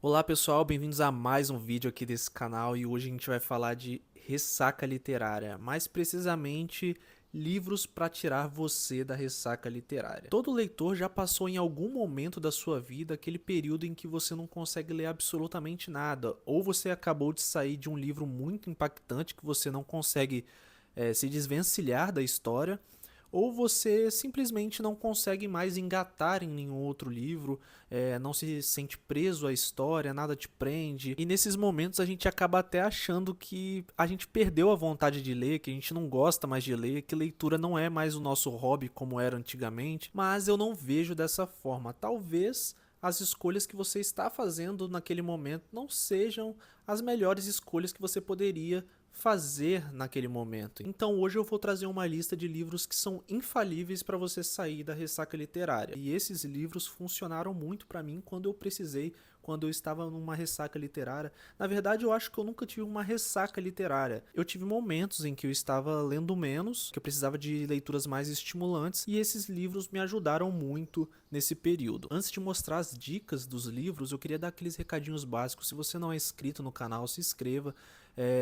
Olá pessoal, bem-vindos a mais um vídeo aqui desse canal e hoje a gente vai falar de ressaca literária, mais precisamente livros para tirar você da ressaca literária. Todo leitor já passou em algum momento da sua vida aquele período em que você não consegue ler absolutamente nada, ou você acabou de sair de um livro muito impactante que você não consegue se desvencilhar da história, ou você simplesmente não consegue mais engatar em nenhum outro livro, não se sente preso à história, nada te prende. E nesses momentos a gente acaba até achando que a gente perdeu a vontade de ler, que a gente não gosta mais de ler, que leitura não é mais o nosso hobby como era antigamente. Mas eu não vejo dessa forma. Talvez as escolhas que você está fazendo naquele momento não sejam as melhores escolhas que você poderia fazer naquele momento. Então hoje eu vou trazer uma lista de livros que são infalíveis para você sair da ressaca literária. E esses livros funcionaram muito para mim quando eu precisei, quando eu estava numa ressaca literária. Na verdade, eu acho que eu nunca tive uma ressaca literária. Eu tive momentos em que eu estava lendo menos, que eu precisava de leituras mais estimulantes, e esses livros me ajudaram muito nesse período. Antes de mostrar as dicas dos livros, eu queria dar aqueles recadinhos básicos. Se você não é inscrito no canal, se inscreva.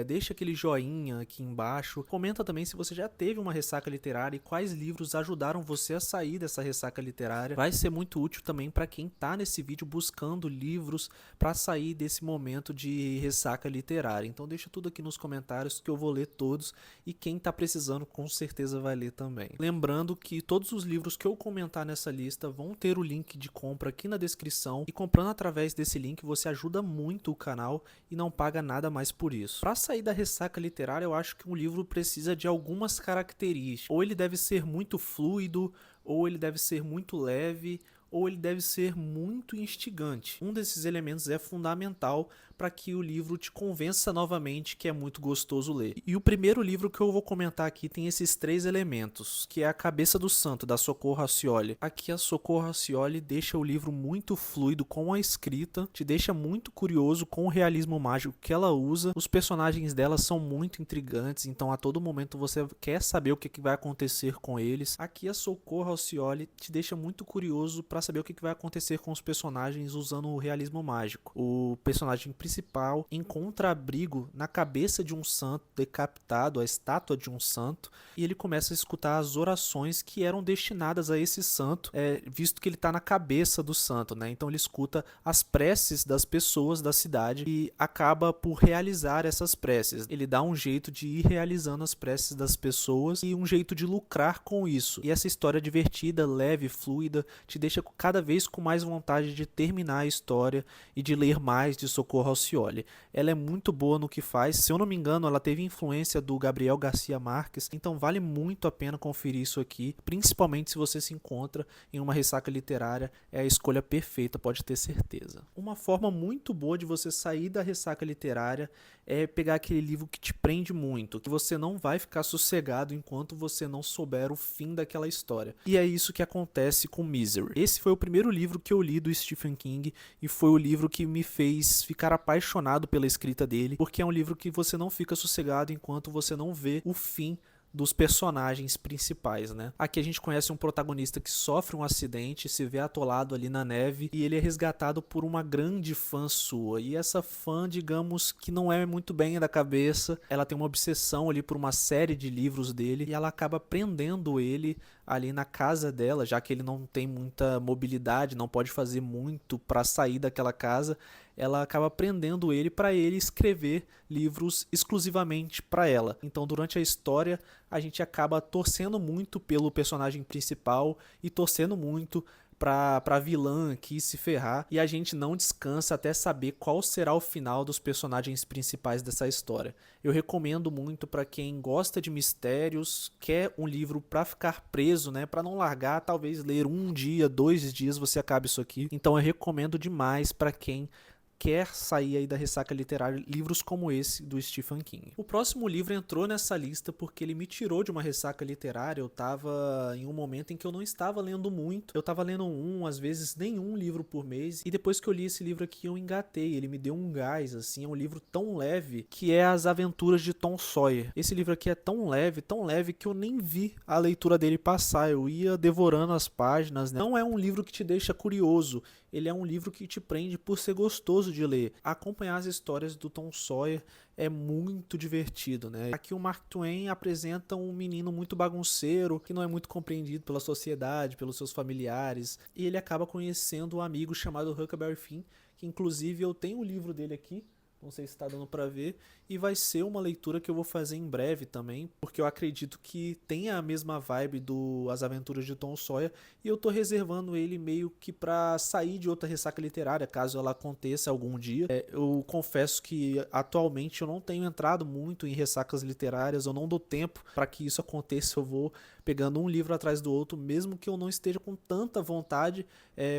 Deixa aquele joinha aqui embaixo, comenta também se você já teve uma ressaca literária e quais livros ajudaram você a sair dessa ressaca literária. Vai ser muito útil também para quem está nesse vídeo buscando livros para sair desse momento de ressaca literária. Então deixa tudo aqui nos comentários que eu vou ler todos e quem está precisando com certeza vai ler também. Lembrando que todos os livros que eu comentar nessa lista vão ter o link de compra aqui na descrição e comprando através desse link você ajuda muito o canal e não paga nada mais por isso. Para sair da ressaca literária, eu acho que um livro precisa de algumas características. Ou ele deve ser muito fluido, ou ele deve ser muito leve, ou ele deve ser muito instigante. Um desses elementos é fundamental para que o livro te convença novamente que é muito gostoso ler. E o primeiro livro que eu vou comentar aqui tem esses três elementos, que é A Cabeça do Santo, da Socorro Racioli. Aqui a Socorro Racioli deixa o livro muito fluido com a escrita, te deixa muito curioso com o realismo mágico que ela usa. Os personagens dela são muito intrigantes, então a todo momento você quer saber o que vai acontecer com eles. Aqui a Socorro Racioli te deixa muito curioso para saber o que vai acontecer com os personagens usando o realismo mágico. O personagem principal encontra abrigo na cabeça de um santo decapitado, a estátua de um santo, e ele começa a escutar as orações que eram destinadas a esse santo, visto que ele está na cabeça do santo, né? Então ele escuta as preces das pessoas da cidade e acaba por realizar essas preces. Ele dá um jeito de ir realizando as preces das pessoas e um jeito de lucrar com isso. E essa história divertida, leve, fluida, te deixa cada vez com mais vontade de terminar a história e de ler mais de Socorro Racioli. Ela é muito boa no que faz, se eu não me engano ela teve influência do Gabriel Garcia Marques, então vale muito a pena conferir isso aqui, principalmente se você se encontra em uma ressaca literária, é a escolha perfeita, pode ter certeza. Uma forma muito boa de você sair da ressaca literária é pegar aquele livro que te prende muito, que você não vai ficar sossegado enquanto você não souber o fim daquela história. E é isso que acontece com Misery. Esse foi o primeiro livro que eu li do Stephen King e foi o livro que me fez ficar apaixonado pela escrita dele, porque é um livro que você não fica sossegado enquanto você não vê o fim dos personagens principais, né? Aqui a gente conhece um protagonista que sofre um acidente, se vê atolado ali na neve e ele é resgatado por uma grande fã sua. E essa fã, digamos que não é muito bem da cabeça, ela tem uma obsessão ali por uma série de livros dele e ela acaba prendendo ele ali na casa dela, já que ele não tem muita mobilidade, não pode fazer muito para sair daquela casa. Ela acaba prendendo ele para ele escrever livros exclusivamente para ela. Então, durante a história, a gente acaba torcendo muito pelo personagem principal e torcendo muito pra vilã aqui se ferrar, e a gente não descansa até saber qual será o final dos personagens principais dessa história. Eu recomendo muito para quem gosta de mistérios, quer um livro para ficar preso, né, para não largar, talvez ler um dia, 2 dias você acabe isso aqui. Então eu recomendo demais para quem quer sair aí da ressaca literária, livros como esse do Stephen King. O próximo livro entrou nessa lista porque ele me tirou de uma ressaca literária. Eu estava em um momento em que eu não estava lendo muito, eu estava lendo às vezes nenhum livro por mês, e depois que eu li esse livro aqui eu engatei, ele me deu um gás, assim, é um livro tão leve que é As Aventuras de Tom Sawyer. Esse livro aqui é tão leve que eu nem vi a leitura dele passar, eu ia devorando as páginas, né? Não é um livro que te deixa curioso, ele é um livro que te prende por ser gostoso de ler. Acompanhar as histórias do Tom Sawyer é muito divertido, né? Aqui o Mark Twain apresenta um menino muito bagunceiro, que não é muito compreendido pela sociedade, pelos seus familiares, e ele acaba conhecendo um amigo chamado Huckleberry Finn, que inclusive eu tenho o livro dele aqui, não sei se está dando para ver, e vai ser uma leitura que eu vou fazer em breve também, porque eu acredito que tenha a mesma vibe do As Aventuras de Tom Sawyer, e eu tô reservando ele meio que para sair de outra ressaca literária, caso ela aconteça algum dia. Eu confesso que atualmente eu não tenho entrado muito em ressacas literárias, eu não dou tempo para que isso aconteça, eu vou pegando um livro atrás do outro, mesmo que eu não esteja com tanta vontade.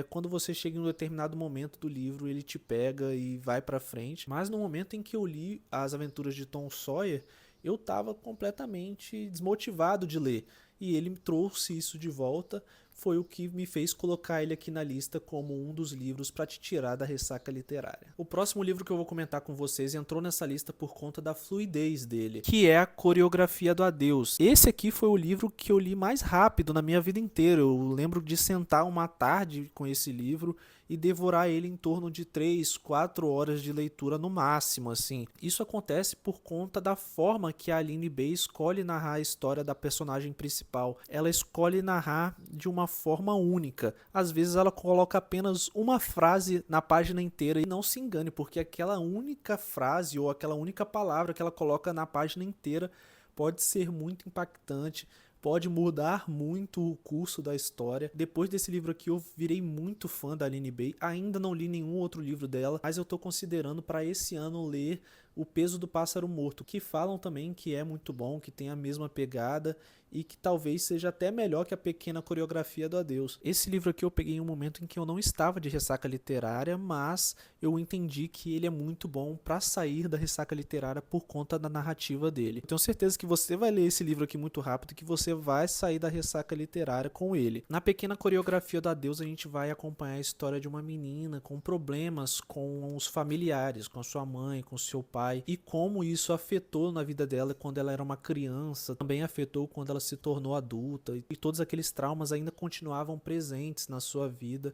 Quando você chega em um determinado momento do livro, ele te pega e vai para frente. Mas no momento em que eu li As Aventuras de Tom Sawyer, eu estava completamente desmotivado de ler. E ele me trouxe isso de volta, foi o que me fez colocar ele aqui na lista como um dos livros para te tirar da ressaca literária. O próximo livro que eu vou comentar com vocês entrou nessa lista por conta da fluidez dele, que é A Coreografia do Adeus. Esse aqui foi o livro que eu li mais rápido na minha vida inteira. Eu lembro de sentar uma tarde com esse livro e devorar ele em torno de 3, 4 horas de leitura no máximo, assim. Isso acontece por conta da forma que a Aline Bay escolhe narrar a história da personagem principal. Ela escolhe narrar de uma forma única. Às vezes ela coloca apenas uma frase na página inteira, e não se engane, porque aquela única frase ou aquela única palavra que ela coloca na página inteira pode ser muito impactante, pode mudar muito o curso da história. Depois desse livro aqui eu virei muito fã da Aline Bay. Ainda não li nenhum outro livro dela, mas eu estou considerando para esse ano ler O Peso do Pássaro Morto, que falam também que é muito bom, que tem a mesma pegada e que talvez seja até melhor que A Pequena Coreografia do Adeus. Esse livro aqui eu peguei em um momento em que eu não estava de ressaca literária, mas eu entendi que ele é muito bom para sair da ressaca literária por conta da narrativa dele. Eu tenho certeza que você vai ler esse livro aqui muito rápido e que você vai sair da ressaca literária com ele. Na Pequena Coreografia do Adeus a gente vai acompanhar a história de uma menina com problemas com os familiares, com a sua mãe, com seu pai, e como isso afetou na vida dela quando ela era uma criança, também afetou quando ela se tornou adulta, e todos aqueles traumas ainda continuavam presentes na sua vida.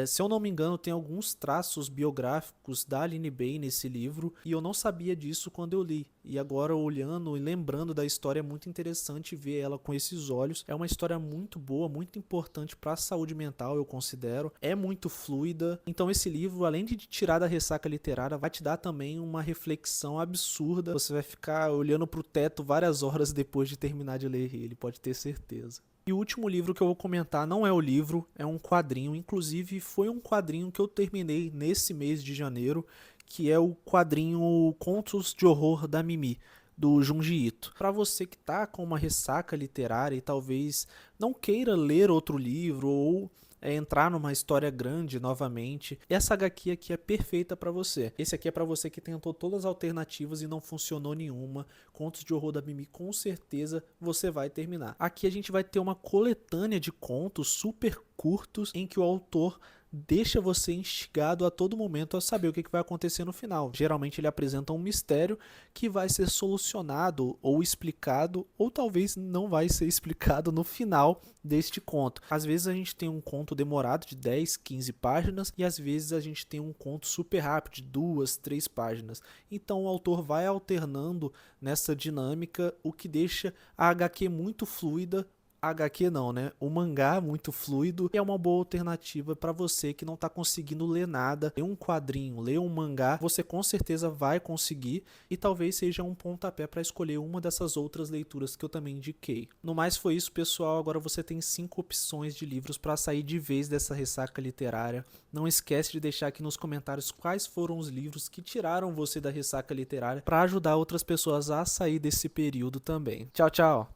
Se eu não me engano, tem alguns traços biográficos da Aline Bay nesse livro, e eu não sabia disso quando eu li. E agora, olhando e lembrando da história, é muito interessante ver ela com esses olhos. É uma história muito boa, muito importante para a saúde mental, eu considero. É muito fluida. Então esse livro, além de te tirar da ressaca literária, vai te dar também uma reflexão absurda. Você vai ficar olhando para o teto várias horas depois de terminar de ler ele, pode ter certeza. E o último livro que eu vou comentar não é o livro, é um quadrinho. Inclusive foi um quadrinho que eu terminei nesse mês de janeiro, que é o quadrinho Contos de Horror da Mimi, do Junji Ito. Para você que tá com uma ressaca literária e talvez não queira ler outro livro ou entrar numa história grande novamente, essa HQ aqui é perfeita para você. Esse aqui é para você que tentou todas as alternativas e não funcionou nenhuma. Contos de Horror da Mimi, com certeza você vai terminar. Aqui a gente vai ter uma coletânea de contos super curtos em que o autor deixa você instigado a todo momento a saber o que vai acontecer no final. Geralmente ele apresenta um mistério que vai ser solucionado ou explicado, ou talvez não vai ser explicado no final deste conto. Às vezes a gente tem um conto demorado de 10, 15 páginas, e às vezes a gente tem um conto super rápido de 2, 3 páginas. Então o autor vai alternando nessa dinâmica, o que deixa a HQ muito fluida. HQ não, né? O mangá muito fluido, é uma boa alternativa para você que não está conseguindo ler nada. Ler um quadrinho, ler um mangá, você com certeza vai conseguir, e talvez seja um pontapé para escolher uma dessas outras leituras que eu também indiquei. No mais foi isso, pessoal. Agora você tem 5 opções de livros para sair de vez dessa ressaca literária. Não esquece de deixar aqui nos comentários quais foram os livros que tiraram você da ressaca literária, para ajudar outras pessoas a sair desse período também. Tchau, tchau!